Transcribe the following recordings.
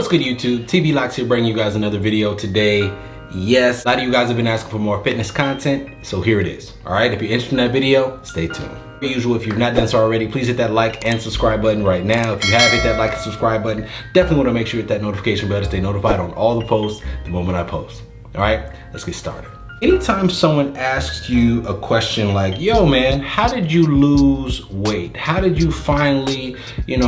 What's good, YouTube? TV Locks here, bringing you guys another video today. Yes, a lot of you guys have been asking for more fitness content, so here it is. All right, if you're interested in that video, stay tuned. As usual, if you've not done so already, please hit that like and subscribe button right now. If you have hit that like and subscribe button, definitely want to make sure you hit that notification bell to stay notified on all the posts the moment I post. All right, let's get started. Anytime someone asks you a question like, yo man, how did you lose weight? How did you finally, get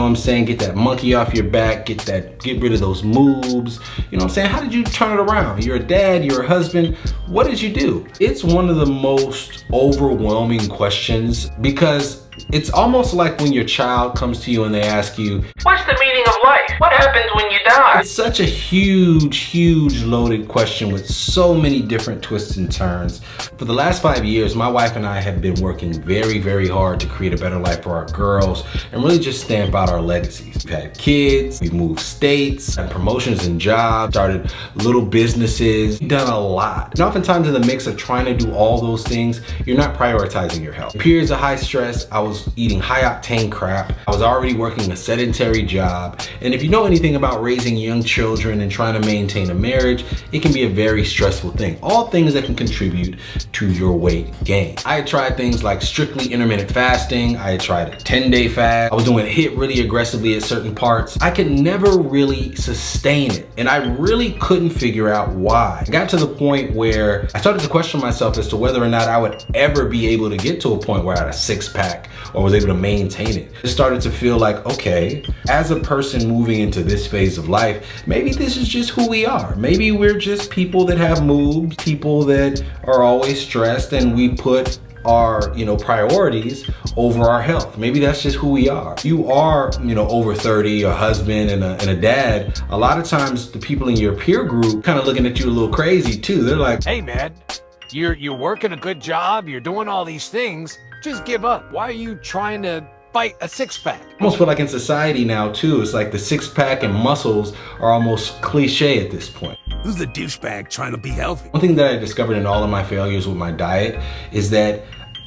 that monkey off your back, get rid of those moves? How did you turn it around? You're a dad, you're a husband, what did you do? It's one of the most overwhelming questions because it's almost like when your child comes to you and they ask you, what's the meaning of life? What happens when you die? It's such a huge loaded question with so many different twists and turns. For the last 5 years, my wife and I have been working very hard to create a better life for our girls and really just stamp out our legacies. We've had kids, we've moved states, had promotions and jobs, started little businesses, we've done a lot. And oftentimes in the mix of trying to do all those things, you're not prioritizing your health. In periods of high stress, I was eating high octane crap. I was already working a sedentary job. And if you know anything about raising young children and trying to maintain a marriage, it can be a very stressful thing. All things that can contribute to your weight gain. I had tried things like strictly intermittent fasting. I had tried a 10-day fast. I was doing HIIT really aggressively at certain parts. I could never really sustain it. And I really couldn't figure out why. I got to the point where I started to question myself as to whether or not I would ever be able to get to a point where I had a six-pack or was able to maintain it. It started to feel like, okay, as a person moving into this phase of life, maybe this is just who we are. Maybe we're just people that have moves, people that are always stressed, and we put our priorities over our health. Maybe that's just who we are. You are over 30, a husband and a dad. A lot of times the people in your peer group kind of looking at you a little crazy too. They're like, hey man, you're working a good job, you're doing all these things, just give up. Why are you trying to fight a six-pack? I almost feel like in society now too, it's like the six-pack and muscles are almost cliche at this point. Who's a douchebag trying to be healthy? One thing that I discovered in all of my failures with my diet is that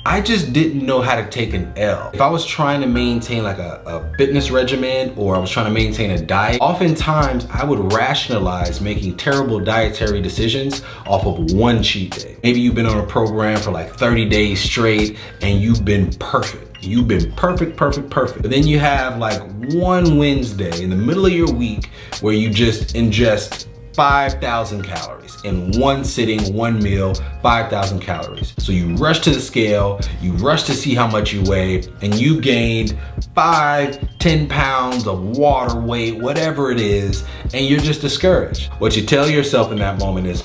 I just didn't know how to take an L. If I was trying to maintain like a fitness regimen or I was trying to maintain a diet, oftentimes I would rationalize making terrible dietary decisions off of one cheat day. Maybe you've been on a program for like 30 days straight and you've been perfect. You've been perfect. But then you have like one Wednesday in the middle of your week where you just ingest 5,000 calories in one sitting, one meal, 5,000 calories. So you rush to the scale, you rush to see how much you weigh, and you gained 5-10 pounds of water weight, whatever it is, and you're just discouraged. What you tell yourself in that moment is,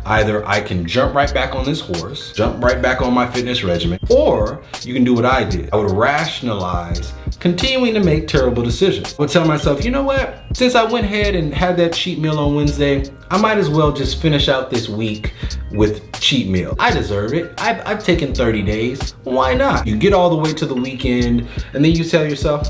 either I can jump right back on this horse, jump right back on my fitness regimen, or you can do what I did. I would rationalize continuing to make terrible decisions. I would tell myself, you know what? Since I went ahead and had that cheat meal on Wednesday, I might as well just finish out this week with cheat meal. I deserve it. I've taken 30 days. Why not? You get all the way to the weekend and then you tell yourself,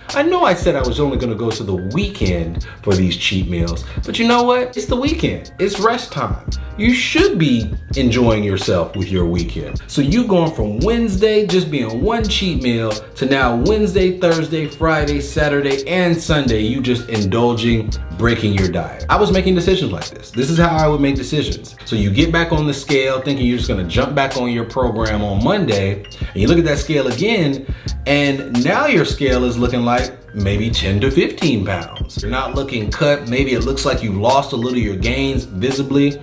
I know I said I was only gonna go to the weekend for these cheat meals, but you know what? It's the weekend. It's rest time. You should be enjoying yourself with your weekend. So you going from Wednesday just being one cheat meal to now Wednesday, Thursday, Friday, Saturday, and Sunday, you just indulging, breaking your diet. I was making decisions like this. This is how I would make decisions. So you get back on the scale thinking you're just gonna jump back on your program on Monday, and you look at that scale again, and now your scale is looking like maybe 10 to 15 pounds. You're not looking cut. Maybe it looks like you've lost a little of your gains visibly.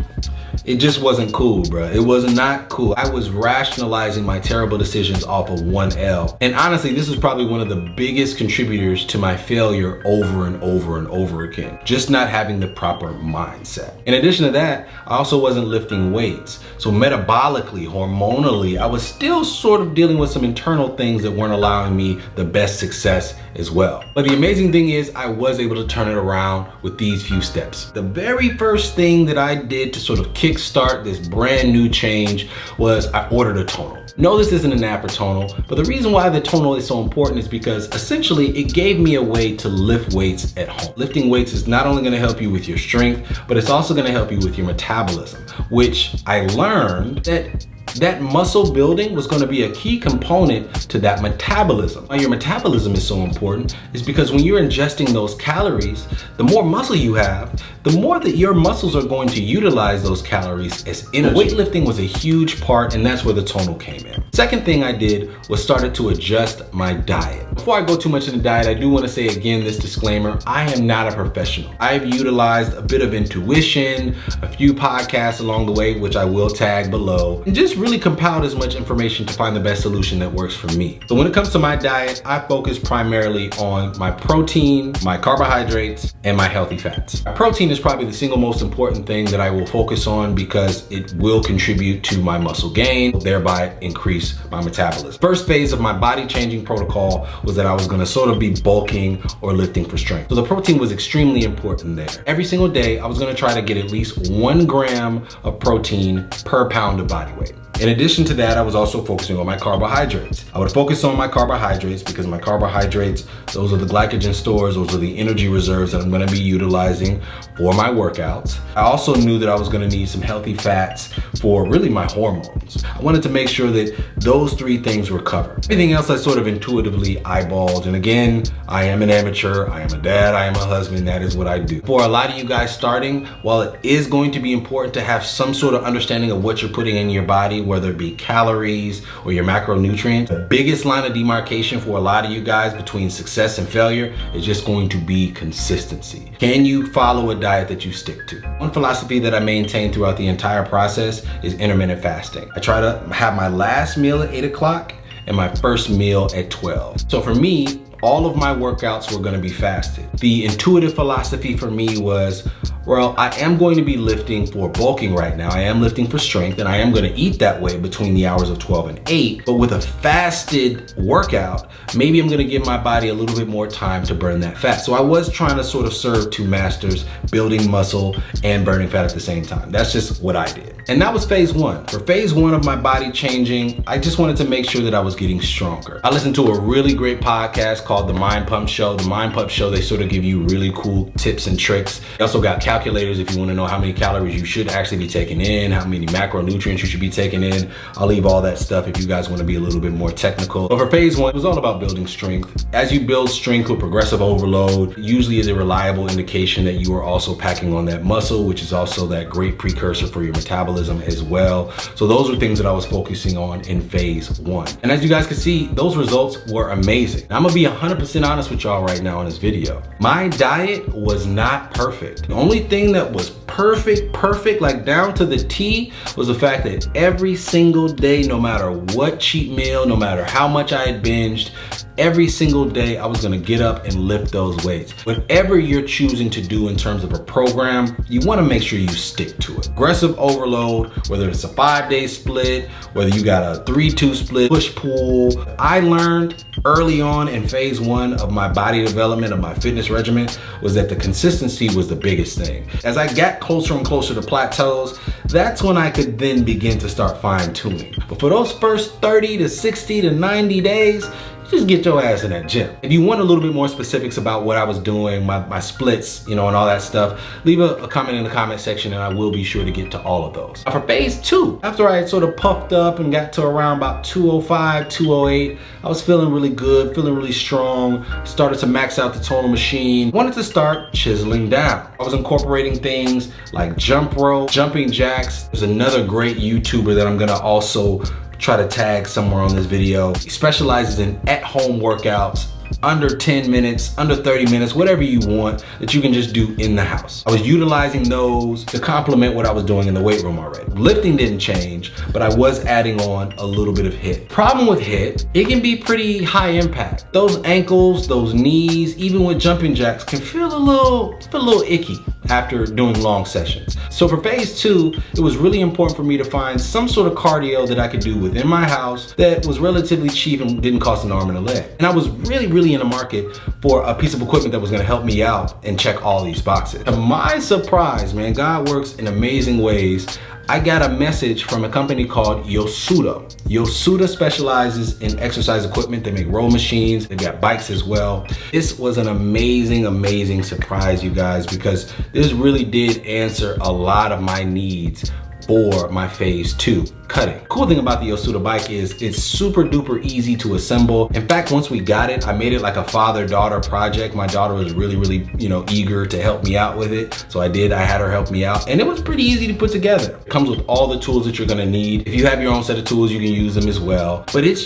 It just wasn't cool, bro. It was not cool. I was rationalizing my terrible decisions off of one L. And honestly, this is probably one of the biggest contributors to my failure over and over again. Just not having the proper mindset. In addition to that, I also wasn't lifting weights. So metabolically, hormonally, I was still sort of dealing with some internal things that weren't allowing me the best success as well. But the amazing thing is I was able to turn it around with these few steps. The very first thing that I did to sort of kickstart this brand new change was I ordered a tonal. No, this isn't an app or tonal, but the reason why the tonal is so important is because essentially it gave me a way to lift weights at home. Lifting weights is not only gonna help you with your strength, but it's also gonna help you with your metabolism, which I learned that That muscle building was going to be a key component to that metabolism. Why your metabolism is so important is because when you're ingesting those calories, the more muscle you have, the more that your muscles are going to utilize those calories as energy. Weightlifting was a huge part, and that's where the tonal came in. Second thing I did was started to adjust my diet. Before I go too much into diet, I do want to say again this disclaimer: I am not a professional. I've utilized a bit of intuition, a few podcasts along the way, which I will tag below, and just really compiled as much information to find the best solution that works for me. So when it comes to my diet, I focus primarily on my protein, my carbohydrates, and my healthy fats. My protein is probably the single most important thing that I will focus on because it will contribute to my muscle gain, thereby increase my metabolism. First phase of my body changing protocol was that I was gonna sort of be bulking or lifting for strength. So the protein was extremely important there. Every single day, I was gonna try to get at least 1 gram of protein per pound of body weight. In addition to that, I was also focusing on my carbohydrates. I would focus on my carbohydrates because my carbohydrates, those are the glycogen stores, those are the energy reserves that I'm gonna be utilizing for my workouts. I also knew that I was gonna need some healthy fats for really my hormones. I wanted to make sure that those 3 things were covered. Everything else I sort of intuitively eyeballed. And again, I am an amateur, I am a dad, I am a husband, that is what I do. For a lot of you guys starting, while it is going to be important to have some sort of understanding of what you're putting in your body, whether it be calories or your macronutrients, the biggest line of demarcation for a lot of you guys between success and failure is just going to be consistency. Can you follow a diet that you stick to? One philosophy that I maintain throughout the entire process is intermittent fasting. I try to have my last meal at 8 o'clock and my first meal at 12. So for me, all of my workouts were gonna be fasted. The intuitive philosophy for me was, well, I am going to be lifting for bulking right now. I am lifting for strength, and I am gonna eat that way between the hours of 12 and 8. But with a fasted workout, maybe I'm gonna give my body a little bit more time to burn that fat. So I was trying to sort of serve 2 masters, building muscle and burning fat at the same time. That's just what I did. And that was phase 1. For phase 1 of my body changing, I just wanted to make sure that I was getting stronger. I listened to a really great podcast called The Mind Pump Show. The Mind Pump Show, they sort of give you really cool tips and tricks. They also got calculators if you want to know how many calories you should actually be taking in, how many macronutrients you should be taking in. I'll leave all that stuff if you guys want to be a little bit more technical. But for phase 1, it was all about building strength. As you build strength with progressive overload, usually is a reliable indication that you are also packing on that muscle, which is also that great precursor for your metabolism as well. So those are things that I was focusing on in phase 1. And as you guys can see, those results were amazing. Now, I'm gonna be 100% honest with y'all right now in this video. My diet was not perfect. The only thing that was perfect, like down to the T, was the fact that every single day, no matter what cheat meal, no matter how much I had binged, every single day I was gonna get up and lift those weights. Whatever you're choosing to do in terms of a program, you wanna make sure you stick to it. Aggressive overload, whether it's a 5-day split, whether you got a 3-2 split, push-pull. I learned early on in phase 1 of my body development, of my fitness regimen, was that the consistency was the biggest thing. As I got closer and closer to plateaus, that's when I could then begin to start fine-tuning. But for those first 30 to 60 to 90 days, just get your ass in that gym. If you want a little bit more specifics about what I was doing, my splits, and all that stuff, leave a comment in the comment section and I will be sure to get to all of those. For phase 2, after I had sort of puffed up and got to around about 205, 208, I was feeling really good, feeling really strong, started to max out the tonal machine, wanted to start chiseling down. I was incorporating things like jump rope, jumping jacks. There's another great YouTuber that I'm gonna also try to tag somewhere on this video. He specializes in at-home workouts, under 10 minutes, under 30 minutes, whatever you want that you can just do in the house. I was utilizing those to complement what I was doing in the weight room already. Lifting didn't change, but I was adding on a little bit of HIIT. Problem with HIIT, it can be pretty high impact. Those ankles, those knees, even with jumping jacks can feel a little icky after doing long sessions. So for phase 2, it was really important for me to find some sort of cardio that I could do within my house that was relatively cheap and didn't cost an arm and a leg. And I was really in the market for a piece of equipment that was gonna help me out and check all these boxes. To my surprise, man, God works in amazing ways. I got a message from a company called Yosuda. Yosuda specializes in exercise equipment. They make row machines. They've got bikes as well. This was an amazing surprise, you guys, because this really did answer a lot of my needs for my phase 2 cutting. Cool thing about the Yosuda bike is it's super duper easy to assemble. In fact, once we got it, I made it like a father-daughter project. My daughter was really, eager to help me out with it. So I had her help me out, and it was pretty easy to put together. It comes with all the tools that you're gonna need. If you have your own set of tools, you can use them as well. But it's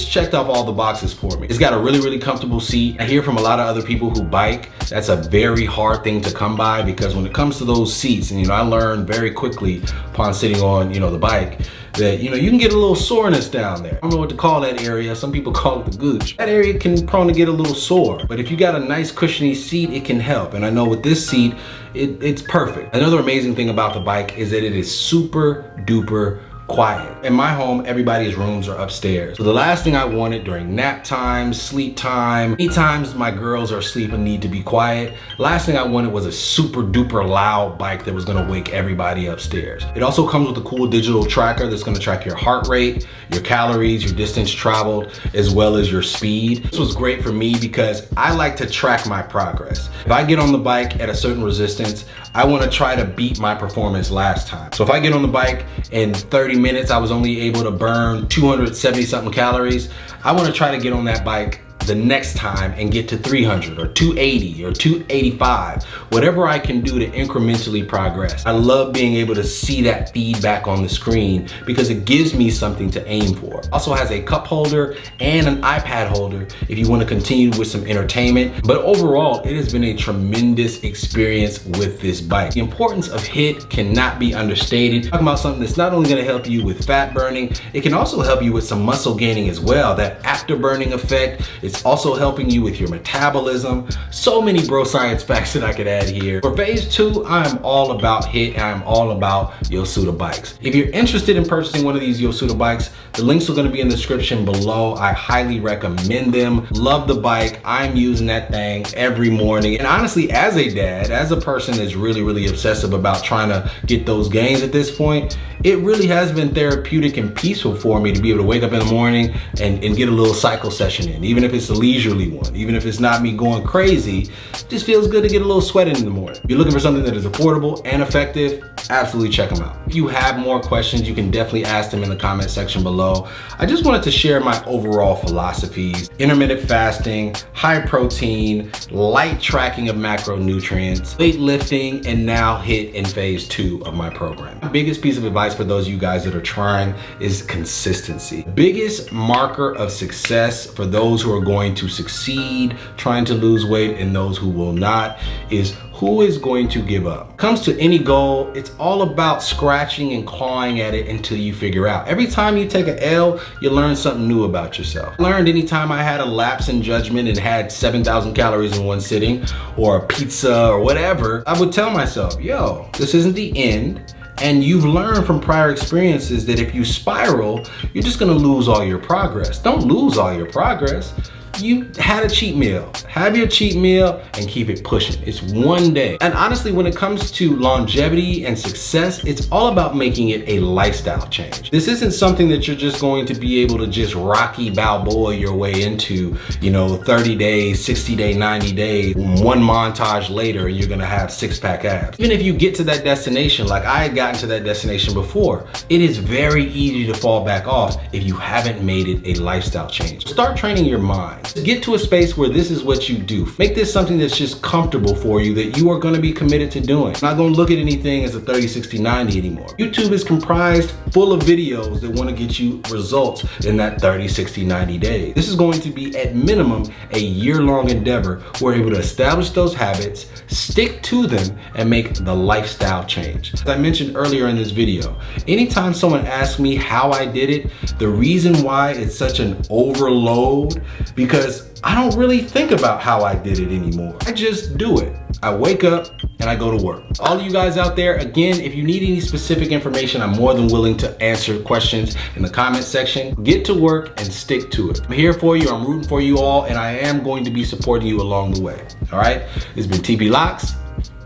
checked off all the boxes for me. It's got a really comfortable seat. I hear from a lot of other people who bike, that's a very hard thing to come by, because when it comes to those seats, and I learned very quickly upon sitting on, the bike, that you can get a little soreness down there. I don't know what to call that area. Some people call it the gooch. That area can prone to get a little sore, but if you got a nice cushiony seat, it can help. And I know with this seat, it's perfect. Another amazing thing about the bike is that it is super duper quiet. In my home, everybody's rooms are upstairs. So the last thing I wanted during nap time, sleep time, any times my girls are asleep and need to be quiet, last thing I wanted was a super duper loud bike that was gonna wake everybody upstairs. It also comes with a cool digital tracker that's gonna track your heart rate, your calories, your distance traveled, as well as your speed. This was great for me because I like to track my progress. If I get on the bike at a certain resistance, I wanna try to beat my performance last time. So if I get on the bike in 30 minutes, I was only able to burn 270 something calories. I want to try to get on that bike the next time and get to 300 or 280 or 285, whatever I can do to incrementally progress. I love being able to see that feedback on the screen because it gives me something to aim for. Also has a cup holder and an iPad holder if you want to continue with some entertainment. But overall, it has been a tremendous experience with this bike. The importance of HIIT cannot be understated. Talking about something that's not only going to help you with fat burning, it can also help you with some muscle gaining as well. That afterburning effect, it's also helping you with your metabolism. So many bro science facts that I could add here. For phase 2, I'm all about HIIT and I'm all about Yosuda bikes. If you're interested in purchasing one of these Yosuda bikes, the links are going to be in the description below. I highly recommend them. Love the bike. I'm using that thing every morning. And honestly, as a dad, as a person that's really obsessive about trying to get those gains at this point, it really has been therapeutic and peaceful for me to be able to wake up in the morning and get a little cycle session in, even if it's a leisurely one, even if it's not me going crazy. It just feels good to get a little sweat in the morning. If you're looking for something that is affordable and effective, absolutely check them out. If you have more questions, you can definitely ask them in the comment section below. I just wanted to share my overall philosophies: intermittent fasting, high protein, light tracking of macronutrients, weightlifting, and now HIIT in phase 2 of my program. My biggest piece of advice for those of you guys that are trying is consistency. The biggest marker of success for those who are going to succeed trying to lose weight and those who will not is who is going to give up. When it comes to any goal, it's all about scratching and clawing at it until you figure out. Every time you take an L, you learn something new about yourself. I learned anytime I had a lapse in judgment and had 7,000 calories in one sitting, or a pizza or whatever, I would tell myself, yo, this isn't the end. And you've learned from prior experiences that if you spiral, you're just gonna lose all your progress. Don't lose all your progress. You had a cheat meal. Have your cheat meal and keep it pushing. It's one day. And honestly, when it comes to longevity and success, it's all about making it a lifestyle change. This isn't something that you're just going to be able to just Rocky Balboa your way into, 30 days, 60 days, 90 days, one montage later, and you're gonna have six-pack abs. Even if you get to that destination, like I had gotten to that destination before, it is very easy to fall back off if you haven't made it a lifestyle change. Start training your mind. Get to a space where this is what you do. Make this something that's just comfortable for you, that you are going to be committed to doing. Not going to look at anything as a 30, 60, 90 anymore. YouTube is comprised full of videos that want to get you results in that 30, 60, 90 days. This is going to be at minimum a year-long endeavor where we're able to establish those habits, stick to them, and make the lifestyle change. As I mentioned earlier in this video, anytime someone asks me how I did it, the reason why it's such an overload, because I don't really think about how I did it anymore. I just do it. I wake up and I go to work. All of you guys out there, again, if you need any specific information, I'm more than willing to answer questions in the comment section. Get to work and stick to it. I'm here for you. I'm rooting for you all, and I am going to be supporting you along the way. All right? It's been TP Locks,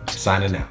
signing out.